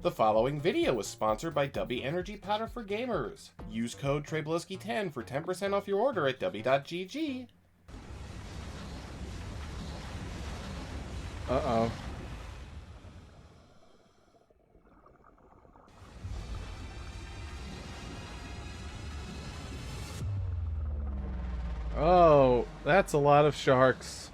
The following video is sponsored by W Energy Powder for Gamers. Use code Treyblowski10 for 10% off your order at w.gg. Uh-oh. Oh, that's a lot of sharks.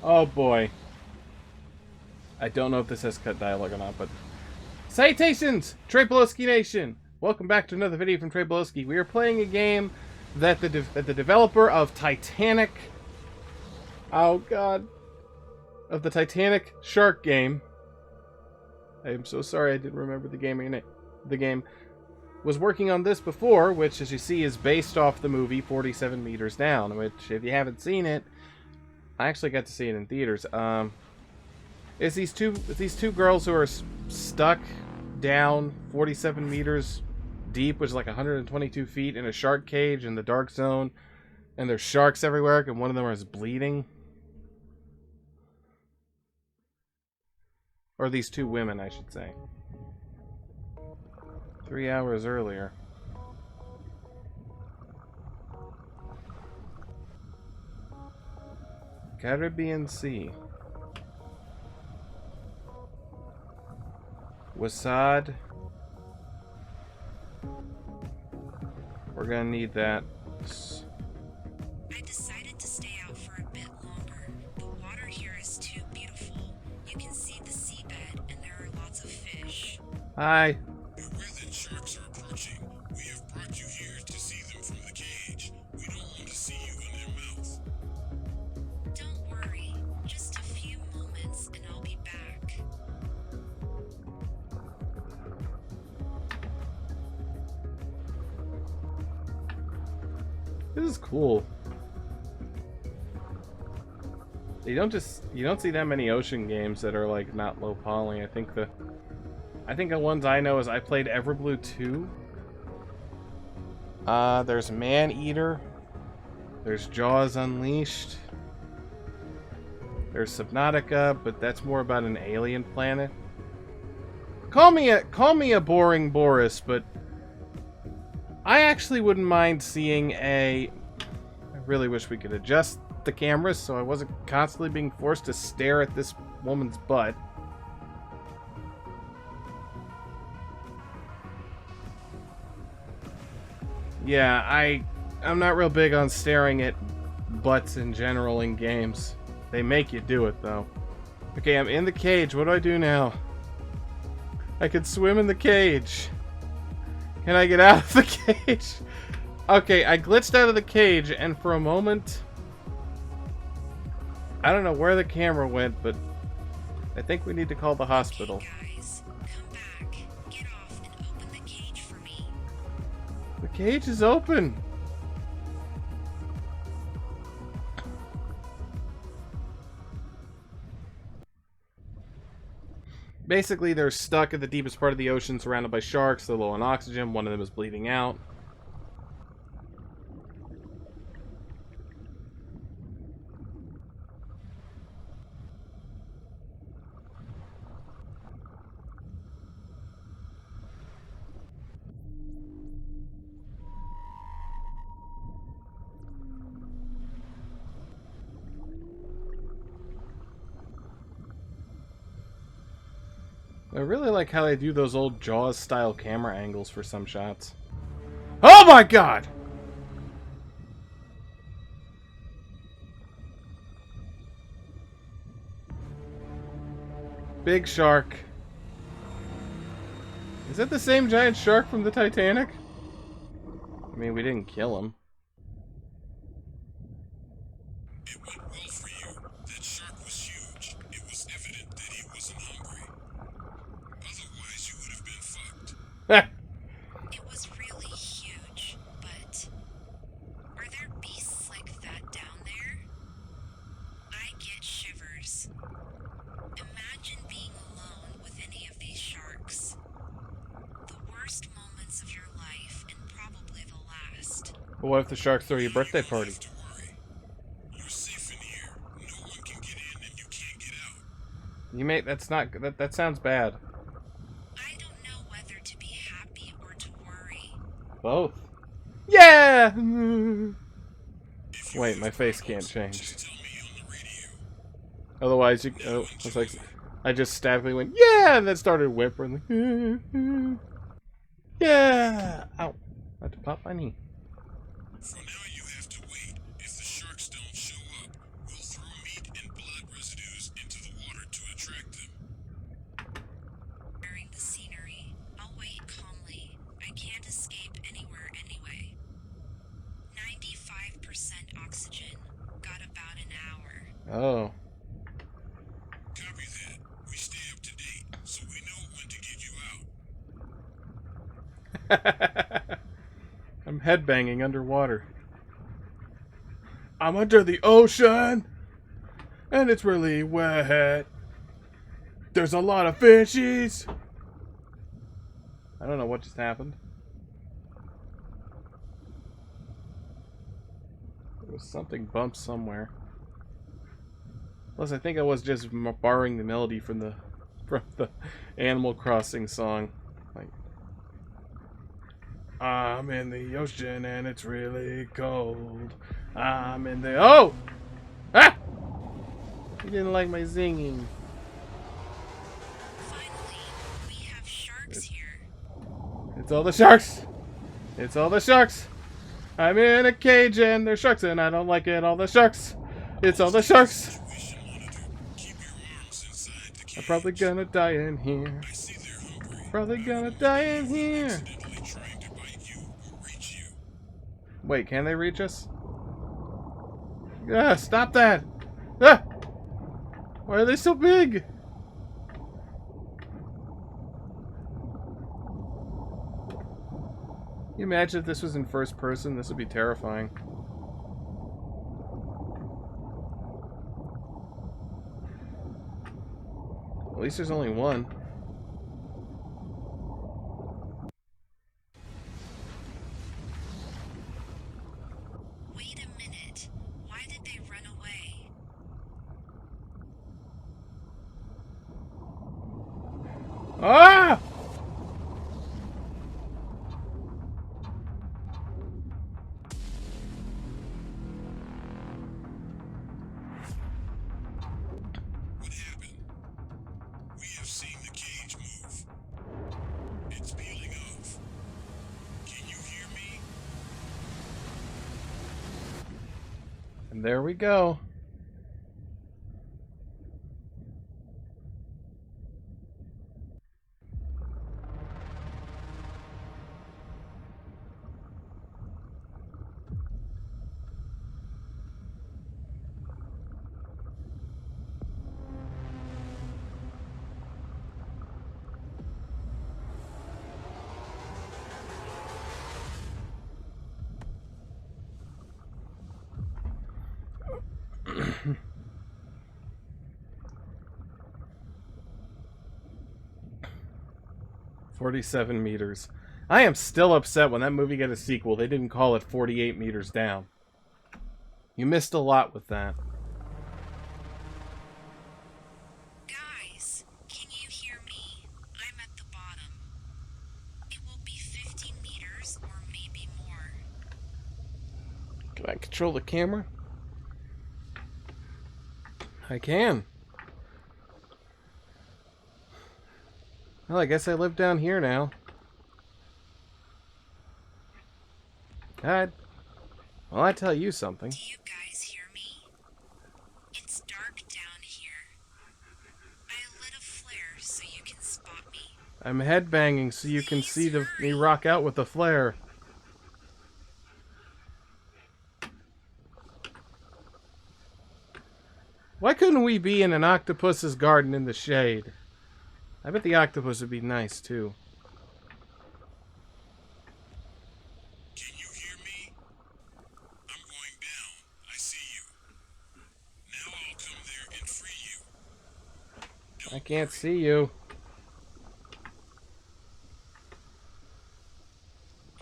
Oh boy. I don't know if this has cut dialogue or not, but... Citations! Treyblowski Nation! Welcome back to another video from Treyblowski. We are playing a game that the developer of Titanic... Oh god. Of the Titanic shark game... I am so sorry I didn't remember the game was working on this before, which, as you see, is based off the movie 47 Meters Down, which, if you haven't seen it, I actually got to see it in theaters. It's these two girls who are stuck down 47 meters deep, which is like 122 feet, in a shark cage in the dark zone, and there's sharks everywhere, and one of them is bleeding. Or these two women, I should say. 3 hours earlier. Caribbean Sea. Wasad. We're gonna need that. I decided to stay out for a bit longer. The water here is too beautiful. You can see the seabed and there are lots of fish. Hi. Beware that sharks are approaching. We have brought you here to see them from the cage. We don't want to see you in their mouth. Don't worry. Just a few moments and I'll be back. This is cool. You don't see that many ocean games that are like not low poly. I think the ones I know is I played Everblue 2. There's Man-Eater. There's Jaws Unleashed. There's Subnautica, but that's more about an alien planet. Call me a boring Boris, but I actually wouldn't mind seeing I really wish we could adjust the cameras so I wasn't constantly being forced to stare at this woman's butt. Yeah, I'm not real big on staring at butts in general in games. They make you do it, though. Okay, I'm in the cage. What do I do now? I could swim in the cage. Can I get out of the cage? Okay, I glitched out of the cage, and for a moment... I don't know where the camera went, but I think we need to call the hospital. Hey guys, come back. Get off and open the cage for me. The cage is open. Basically, they're stuck at the deepest part of the ocean, surrounded by sharks. They're low on oxygen. One of them is bleeding out. I really like how they do those old Jaws-style camera angles for some shots. Oh my god! Big shark. Is that the same giant shark from the Titanic? I mean, we didn't kill him. It went well for you. That shark was huge. It was evident that he wasn't hungry. Otherwise, you would have been fucked. It was really huge, but are there beasts like that down there? I get shivers. Imagine being alone But what if the sharks throw you a birthday party? Don't have to worry. You're safe in here. No one can get in and you can't get out. You mate, that's not that sounds bad. I don't know whether to be happy or to worry. Both. Yeah. If you Wait, have my face can't problems, change. just tell me on the radio. Otherwise, you. Oh, it's like I just stabbily went yeah, and then started whimpering. Yeah. Ow! I had to pop my knee. For now, you have to wait. If the sharks don't show up, we'll throw meat and blood residues into the water to attract them. Wearing the scenery, I'll wait calmly. I can't escape anywhere anyway. 95% oxygen. Got about an hour. Oh. Copy that. We stay up to date, so we know when to get you out. I'm headbanging underwater. I'm under the ocean, and it's really wet. There's a lot of fishies. I don't know what just happened. There was something bumped somewhere. Plus, I think I was just borrowing the melody from the Animal Crossing song. Like, I'm in the ocean and it's really cold. I'm in the ah! You didn't like my singing. Finally, we have sharks here. It's all the sharks. It's all the sharks. I'm in a cage and there's sharks and I don't like it. All the sharks. It's all the sharks. Situation monitor. Keep your arms inside the cage. I'm probably gonna die in here. I see they're hungry. Probably gonna die in here. Accidentally trying to bite you or reach you. Wait, can they reach us? Ah, stop that! Ah! Why are they so big? Can you imagine if this was in first person? This would be terrifying. At least there's only one. Wait a minute. Why did they run away? Ah! What happened? We have seen the cage move. It's peeling off. Can you hear me? And there we go. $47 meters. I am still upset when that movie got a sequel. They didn't call it 48 meters down. You missed a lot with that. Guys, can you hear me? I'm at the bottom. It will be 15 meters or maybe more. Can I control the camera? I can. Well, I guess I live down here now. God. Well, I tell you something. Do you guys hear me? It's dark down here. I lit a flare so you can spot me. I'm headbanging so you can see me rock out with the flare. Why couldn't we be in an octopus's garden in the shade? I bet the octopus would be nice, too. Can you hear me? I'm going down. I see you. Now I'll come there and free you. I can't see you.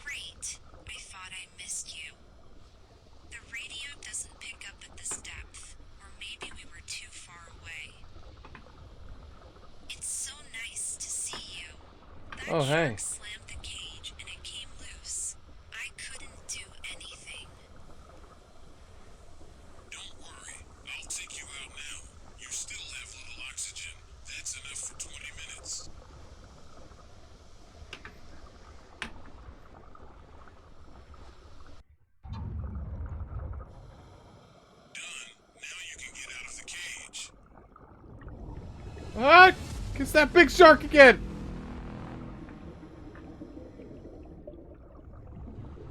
Great. I thought I missed you. Oh, hey. Shark slammed the cage and it came loose. I couldn't do anything. Don't worry, I'll take you out now. You still have little oxygen. That's enough for 20 minutes. Done. Now you can get out of the cage. Ah! It's that big shark again!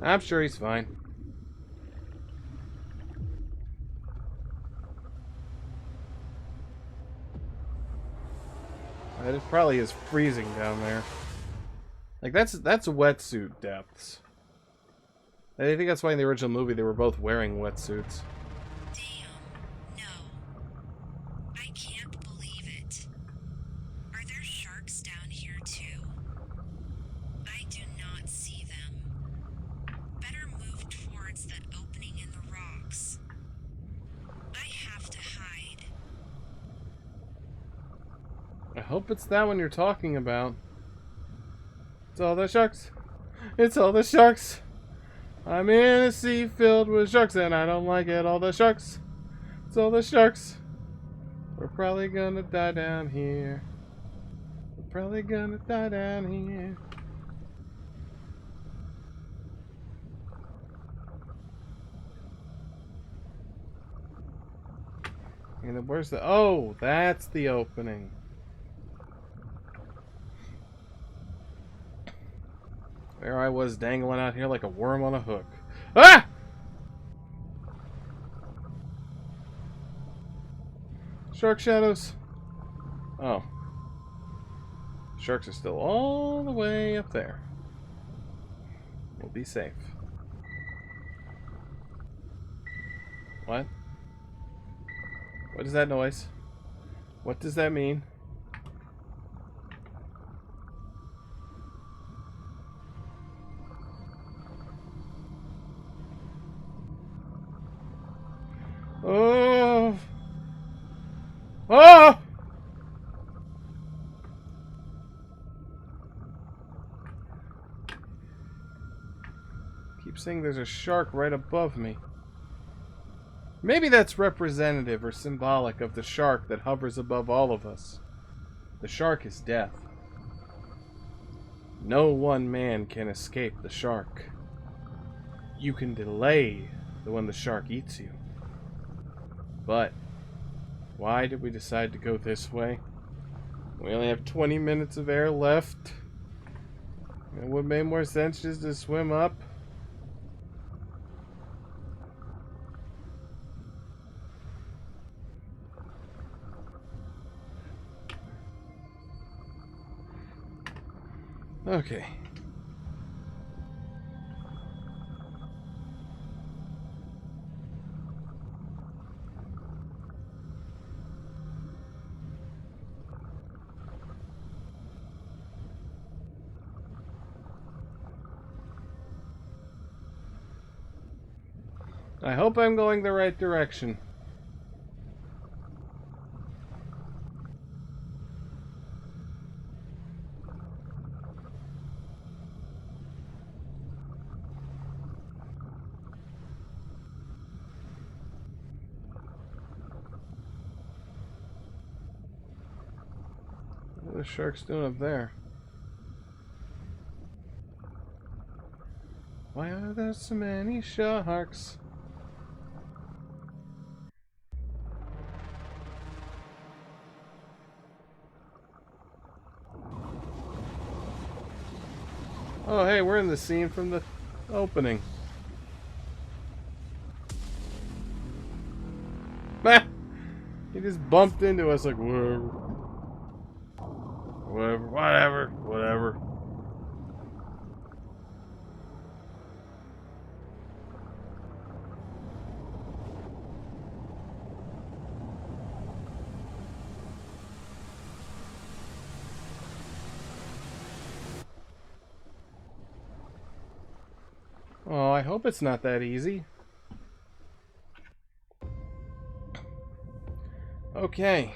I'm sure he's fine. It probably is freezing down there. Like, that's wetsuit depths. I think that's why in the original movie they were both wearing wetsuits. Damn. No. I can't believe it. Are there sharks down here too? I do not see them. Better move towards that opening in the rocks. I have to hide. I hope it's that one you're talking about. It's all the sharks. It's all the sharks. I'm in a sea filled with sharks and I don't like it. All the sharks. It's all the sharks. We're probably gonna die down here. We're probably gonna die down here. And then where's the... Oh, that's the opening. There I was dangling out here like a worm on a hook. Ah! Shark shadows. Oh. Sharks are still all the way up there. We'll be safe. What? What is that noise? What does that mean? Oh! Oh! Keep saying there's a shark right above me. Maybe that's representative or symbolic of the shark that hovers above all of us. The shark is death. No one man can escape the shark. You can delay when the shark eats you. But why did we decide to go this way? We only have 20 minutes of air left. It would make more sense just to swim up. Okay. I hope I'm going the right direction. What are the sharks doing up there? Why are there so many sharks? Oh, hey, we're in the scene from the opening. Bah! He just bumped into us like, whatever. Whatever. Oh, I hope it's not that easy. Okay.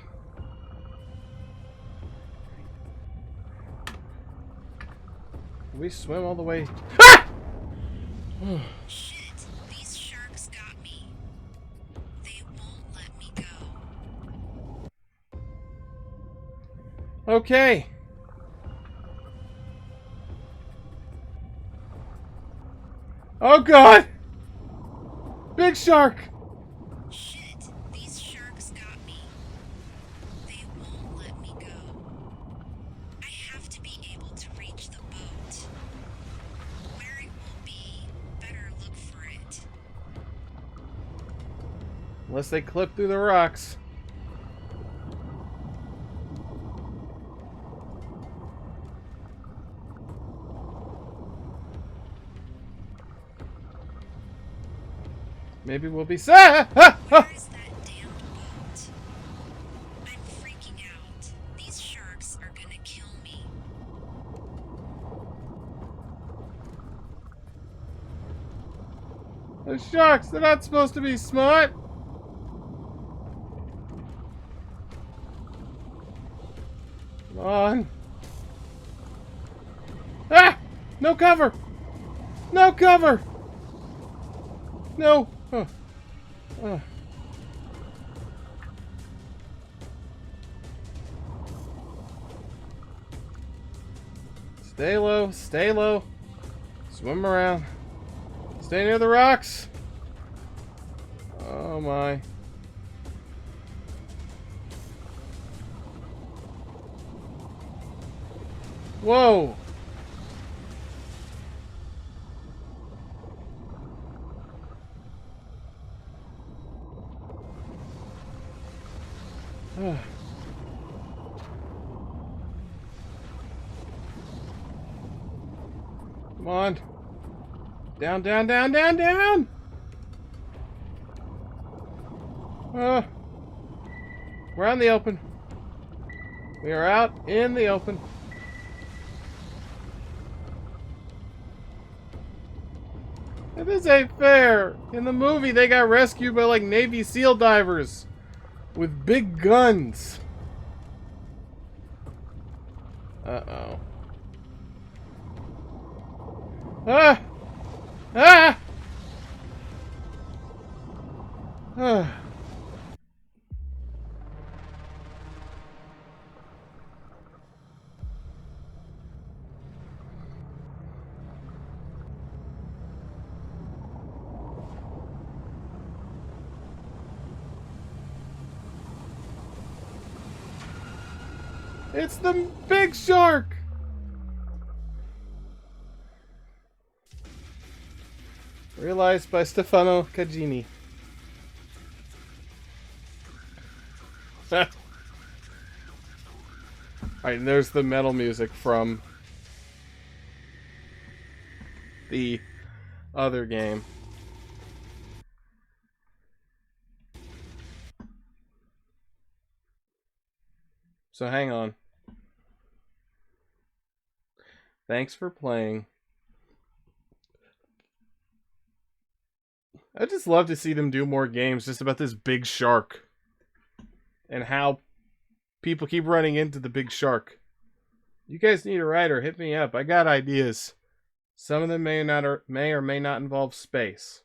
Can we swim all the way? Ah! Shit, these sharks got me. They won't let me go. Okay. Oh god! Big shark! Shit, these sharks got me. They won't let me go. I have to be able to reach the boat. Where it will be, better look for it. Unless they clip through the rocks. Maybe we'll be Where is that damned boat? I'm freaking out. These sharks are gonna kill me. The sharks, they're not supposed to be smart. Come on. Ah! No cover! No cover! No! Oh. Stay low, stay low. Swim around. Stay near the rocks. Oh my. Whoa! Come on. Down, down, down, down, down! We're out in the open. We are out in the open. This ain't fair. In the movie, they got rescued by like Navy SEAL divers with big guns. Uh-oh. Ah! Ah! Ah! It's the big shark! Realized by Stefano Cagini. Alright, and there's the metal music from the other game. So hang on. Thanks for playing. I'd just love to see them do more games just about this big shark. And how people keep running into the big shark. You guys need a writer, hit me up. I got ideas. Some of them may or may not involve space.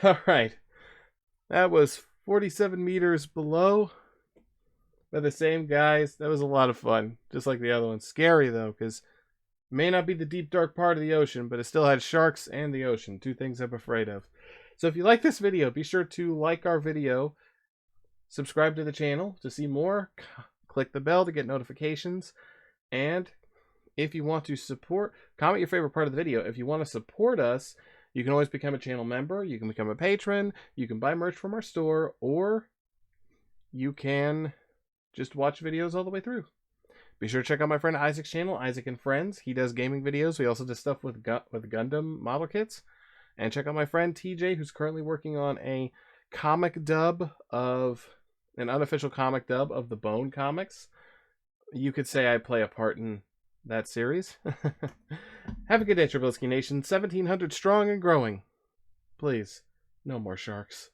Alright. That was 47 meters below. By the same guys. That was a lot of fun. Just like the other one. Scary though, because it may not be the deep dark part of the ocean, but it still had sharks and the ocean. Two things I'm afraid of. So if you like this video, be sure to like our video. Subscribe to the channel to see more. Click the bell to get notifications. And if you want to support, comment your favorite part of the video. If you want to support us, you can always become a channel member. You can become a patron. You can buy merch from our store. Or you can just watch videos all the way through. Be sure to check out my friend Isaac's channel, Isaac and Friends. He does gaming videos. We also do stuff with Gundam model kits. And check out my friend TJ, who's currently working on a comic dub of... an unofficial comic dub of the Bone comics. You could say I play a part in that series. Have a good day, Treyblowski Nation. 1,700 strong and growing. Please, no more sharks.